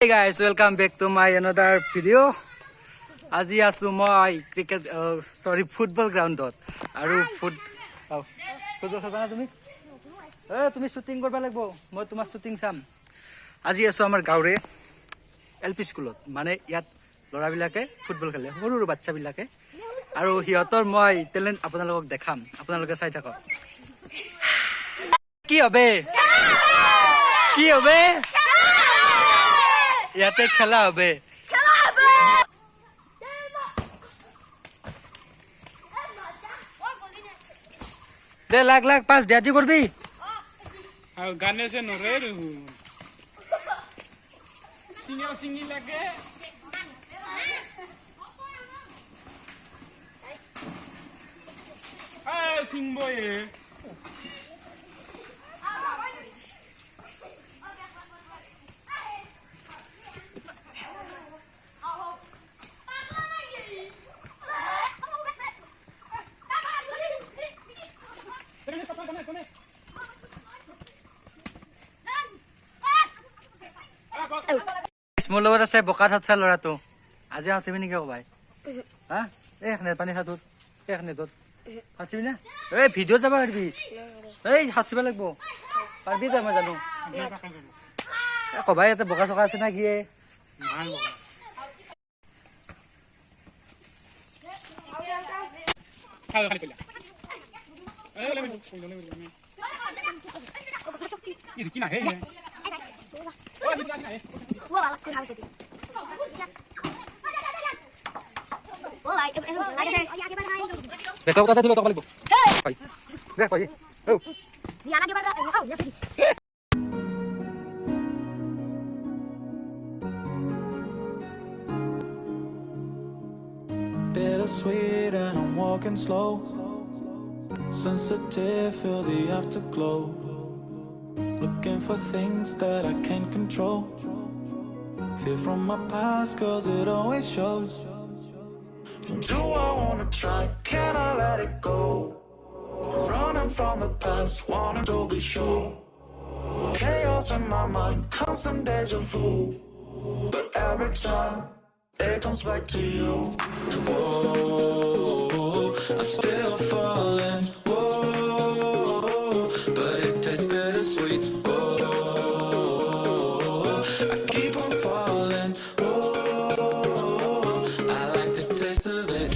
Hey guys, welcome back to my another video. আজি আছো মই ক্ৰিকেট ফুটবল গ্ৰাউণ্ডত আৰু ফুটবল খেলবা না তুমি তুমি শুটিং কৰবা লাগিব মই তোমাৰ শুটিং চাম আজি আছো আমাৰ গাঁৱৰে এলপি স্কুলত মানে ইয়াত ল'ৰাবিলাকে ফুটবল খেলে সৰু সৰু বাচ্চাবিলাকে আৰু সিহঁতৰ মই টেলেণ্ট আপোনালোকক দেখাম আপোনালোকে চাই থাকক কি হবে ইয়াতে খেলা হবে দে লাখ পাঁচ দিয়াদি করবি গানে সে নরে সিঙ্গি লাগে সিংবো মোৰ লগত আছে বোকাত হাতৰা ল'ৰাটো আজি হাতিবি নেকি কবাই হা এইখানে পানী খাতোত এইখানে তোত হাতিবি না এই ভিডিঅ'ত যাব পাৰিবি এই হাতিব লাগিব পাৰিবি তই মই জানো কবাই ইয়াতে বোকা চকা আছে না কি দেখো কথা দিলে কথা লিখব ভাই দেখ ভাই ও ইয়ানা কে বারা খাও ইয়াসি Bittersweet and I'm walking slow. Sensitive, feel the afterglow. Looking for things that I can't control. Fear from my past, cause it always shows. Do I wanna try? Can I let it go? Running from the past, wanting to be sure. Chaos in my mind, constant deja vu. But every time it comes back to you. Whoa, I'm still falling. Whoa, but it tastes bittersweet. Whoa, I keep on falling. Whoa, I like the taste of it.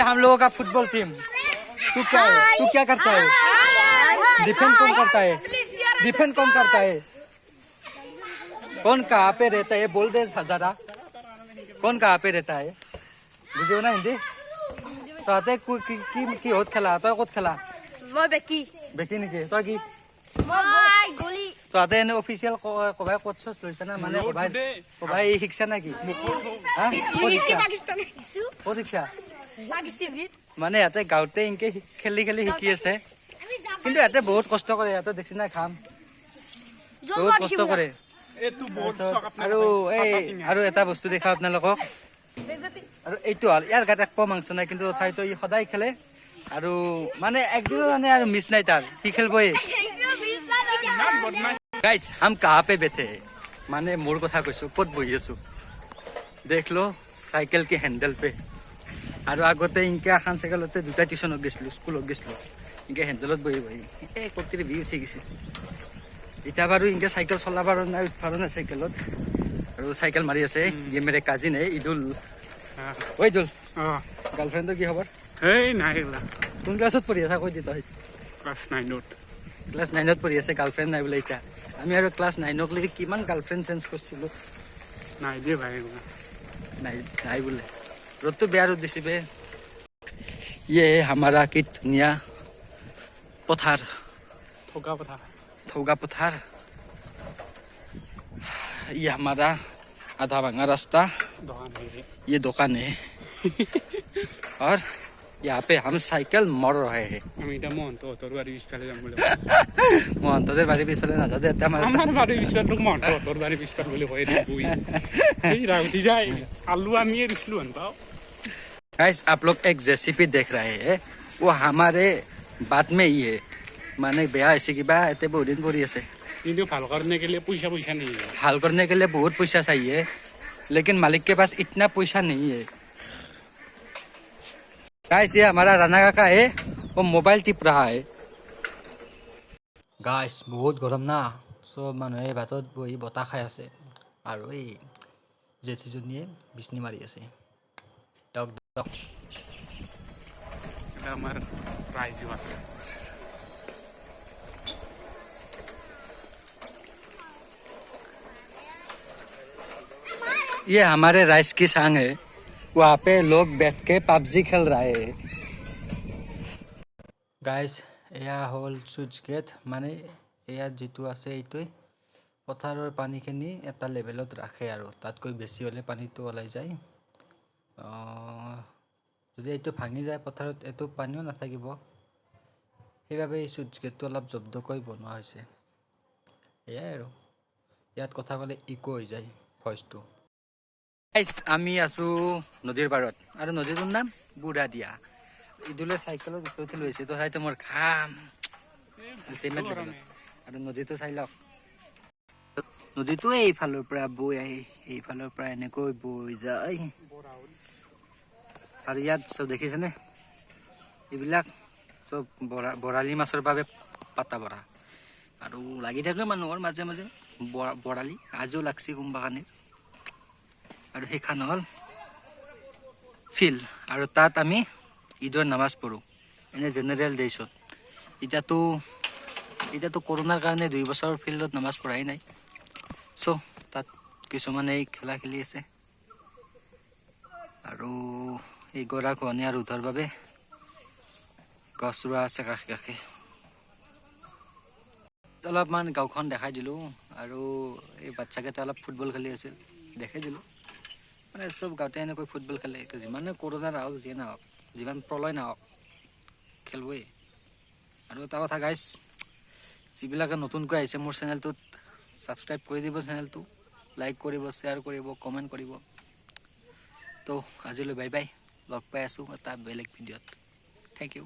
हम लोगों का football team तू क्या करता है defend कौन करता है कौन कहाँ पे रहता है बोल दे जरा कौन कहाँ पे रहता है बुझे ना हिंदी তাতে কি হত খেলা তই কত খেলা মই বেকি নেকি তই কি মই গলি তাতে এনে অফিচিয়েল কবাই কোচ লৈছে না মানে কবাই শিক্ষা নাকি হা পাকিস্তানে ক'ত শিক্ষা পাকিস্তানে মানে ইয়াতে গাঁৱতে ইনকে খেলি শিকি আছে কিন্তু ইয়াতে বহুত কষ্ট কৰে ইয়াতে দেখছি না খাম বহুত কষ্ট কৰে আৰু এটা বস্তু দেখা আপোনালোকক আৰু এইটো হল ইয়াৰ গাত এক পোৱা মাংস নাই কিন্তু তথাপিতো ই সদায় খেলে আৰু মানে একদিনো জানে আৰু মিছ নাই তাৰ সি খেলবই গাইজ হাম কাহা পে বেঠে মানে মোৰ কথা কৈছো ক'ত বহি আছো দেখ লো চাইকেল কি হেণ্ডেল পে আৰু আগতে ইনকে এখন চাইকেলতে দুটা টিউশ্যনত গৈছিলো স্কুলত গৈছিলো ইনকে হেণ্ডেলত বহি এই কতিৰ ভিউ উঠি গৈছে এতিয়া বাৰু ইনকে চাইকেল চলাবাৰ নাই উঠবাৰ নাই চাইকেলত আৰু চাইকেল মাৰি আছে ইয়ে মেৰে কাজিন হে ইদুল ঐ দুল গাৰ্লফ্ৰেণ্ডৰ কি খবৰ এই নাই কোন ক্লাছত পঢ়ি আছা কৈ দি তই ক্লাছ 9ত পঢ়ি আছে গাৰ্লফ্ৰেণ্ড নাই বোলে এতিয়া আমি আৰু ক্লাছ 9ক লৈকে কিমান গাৰ্লফ্ৰেণ্ড চেঞ্জ কৰিছিলো নাই দিয়ে ভাই নাই বোলে ৰ'দটো বেয়া ৰ'দ দিছে বে ये हमारा की दुनिया पथार थोगा पथार ये हमारा आधा भांगा रास्ता ये दुकान है और यहाँ पे हम साइकिल मर रहे हैं আমি এতিয়া মহন্ত হতৰ বাৰীৰ পিছফালে যাম বুলি মহন্তদেৰ বাড়িৰ পিছফালে নাযাতে আমাৰ বাৰীৰ পিছফালে তোক মহন্ত হতৰ বাৰীৰ পিছফালে বুলি কয় বহি এই ৰাউতি যায় আলু আমিয়ে দিছিলো হেন পাও गाइस आप लोग एक जेसीपी देख रहे हैं वो हमारे बात में ही है माने बेया ऐसे की बा इतने बहुत दिन पूरी ऐसे কিন্তু ভাল কাৰণে গেলে পইচা পইচা নেই हाल करने के लिए बहुत पैसा चाहिए लेकिन मालिक के पास इतना पैसा नहीं है गाइस ये हमारा राना काका है वो मोबाइल टिप रहा है गाइस बहुत गरम ना सब मानुहे भातत बहि बता खाই আছে আৰু এই জেঠিজনীয়ে বিছনি মাৰি আছে ডক ডক এটা আমাৰ ৰাইজো আছে ये हमारे राइस की सांग है वहाँ पे लोग बैठ के पबजी खेल रहे हैं गाइस एया हल सुइच गेट माने एया जितु আছে এইটোই পথাৰৰ পানীখিনি এটা লেভেলত ৰাখে আৰু তাতকৈ বেছি হলে পানীটো ওলাই যায় যদি এইটো ভাঙি যায় পথাৰত এটো পানীও নাথাকিব সেইবাবে এই সুইচ গেটটো অলপ জব্দকৈ বনোৱা হৈছে এয়াই আৰু ইয়াত কথা ক'লে ইকো হৈ যায় ভইচটো গাইস আমি আছো নদীৰ পাৰত আৰু নদীটোৰ নাম বুঢ়া দিয়া ইদুলে সাইকেলৰ উঠি লৈছে তো চাইতো মোৰ খাম আলটিমেট আৰু নদীটো চাই লওক নদীটো এইফালৰ পৰা বৈ আহি এইফালৰ পৰা এনেকৈ বৈ যায় আৰু ইয়াত চব দেখিছেনে এইবিলাক চব বৰালি মাছৰ বাবে পাতা বৰা আৰু লাগি থাকে মানুহৰ মাজে মাজে বৰালি আজিও লাগছি কুম্বাকানিৰ আৰু সেইখান হ'ল ফিল্ড আৰু তাত আমি ঈদৰ নামাজ পঢ়ো এনে জেনেৰেল ডেইছত এতিয়াতো কৰোণাৰ কাৰণে 2 বছৰৰ ফিল্ডত নামাজ পঢ়াই নাই চ' তাত কিছুমানে খেলা খেলি আছে আৰু এই গৰা খহনীয়া ৰোধৰ বাবে গছ ৰোৱা আছে কাষে কাষে অলপমান গাঁওখন দেখাই দিলোঁ আৰু এই বাচ্চাকেইটা অলপ ফুটবল খেলি আছিল দেখাই দিলোঁ মানে চব গাঁৱতে এনেকৈ ফুটবল খেলে যিমানে কৰোণা নাহক যিয়ে নাহক যিমান প্ৰলয় নাহক খেলবই আৰু এটা কথা গাইছ যিবিলাকে নতুনকৈ আহিছে মোৰ চেনেলটোত ছাবস্ক্ৰাইব কৰি দিব চেনেলটো লাইক কৰিব শ্বেয়াৰ কৰিব কমেণ্ট কৰিব তো আজিলৈ বাই বাই লগ পাই আছোঁ এটা বেলেগ ভিডিঅ'ত থেংক ইউ